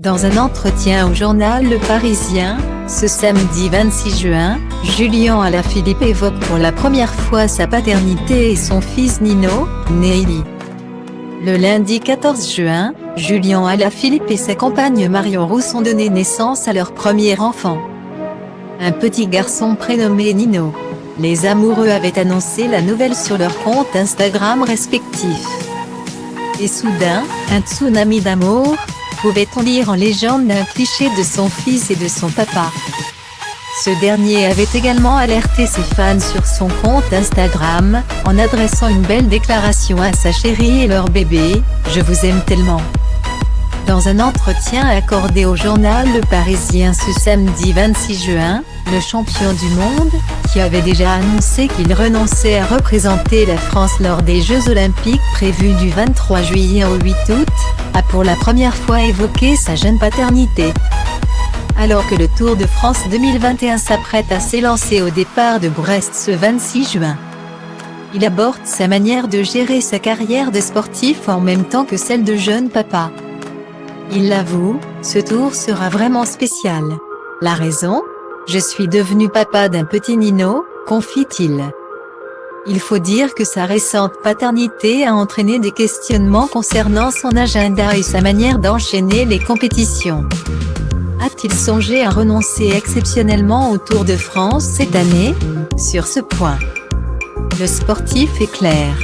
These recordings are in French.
Dans un entretien au journal Le Parisien, ce samedi 26 juin, Julien Alaphilippe évoque pour la première fois sa paternité et son fils Nino, né Élie. Le lundi 14 juin, Julien Alaphilippe et sa compagne Marion Rousse ont donné naissance à leur premier enfant. Un petit garçon prénommé Nino. Les amoureux avaient annoncé la nouvelle sur leurs comptes Instagram respectifs. Et soudain, un tsunami d'amour, pouvait-on lire en légende un cliché de son fils et de son papa. Ce dernier avait également alerté ses fans sur son compte Instagram, en adressant une belle déclaration à sa chérie et leur bébé, « Je vous aime tellement ». Dans un entretien accordé au journal Le Parisien ce samedi 26 juin, le champion du monde, qui avait déjà annoncé qu'il renonçait à représenter la France lors des Jeux Olympiques prévus du 23 juillet au 8 août, a pour la première fois évoqué sa jeune paternité. Alors que le Tour de France 2021 s'apprête à s'élancer au départ de Brest ce 26 juin. Il aborde sa manière de gérer sa carrière de sportif en même temps que celle de jeune papa. Il l'avoue, ce tour sera vraiment spécial. La raison ? Je suis devenu papa d'un petit Nino, confie-t-il. Il faut dire que sa récente paternité a entraîné des questionnements concernant son agenda et sa manière d'enchaîner les compétitions. A-t-il songé à renoncer exceptionnellement au Tour de France cette année ? Sur ce point, le sportif est clair.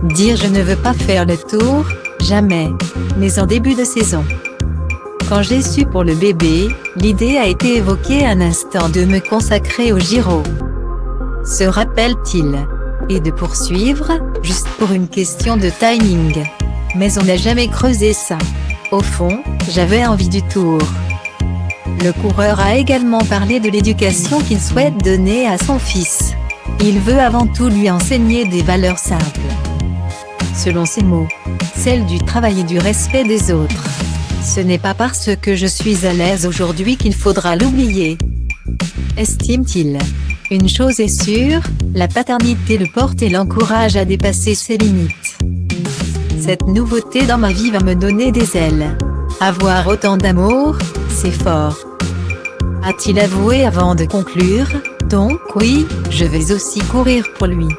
Dire je ne veux pas faire le Tour, jamais, mais en début de saison. Quand j'ai su pour le bébé, l'idée a été évoquée un instant de me consacrer au Giro. Se rappelle-t-il. Et de poursuivre, juste pour une question de timing. Mais on n'a jamais creusé ça. Au fond, j'avais envie du Tour. Le coureur a également parlé de l'éducation qu'il souhaite donner à son fils. Il veut avant tout lui enseigner des valeurs simples. Selon ses mots, celles du travail et du respect des autres. Ce n'est pas parce que je suis à l'aise aujourd'hui qu'il faudra l'oublier, estime-t-il. Une chose est sûre, la paternité le porte et l'encourage à dépasser ses limites. Cette nouveauté dans ma vie va me donner des ailes. Avoir autant d'amour, c'est fort. A-t-il avoué avant de conclure, donc oui, je vais aussi courir pour lui.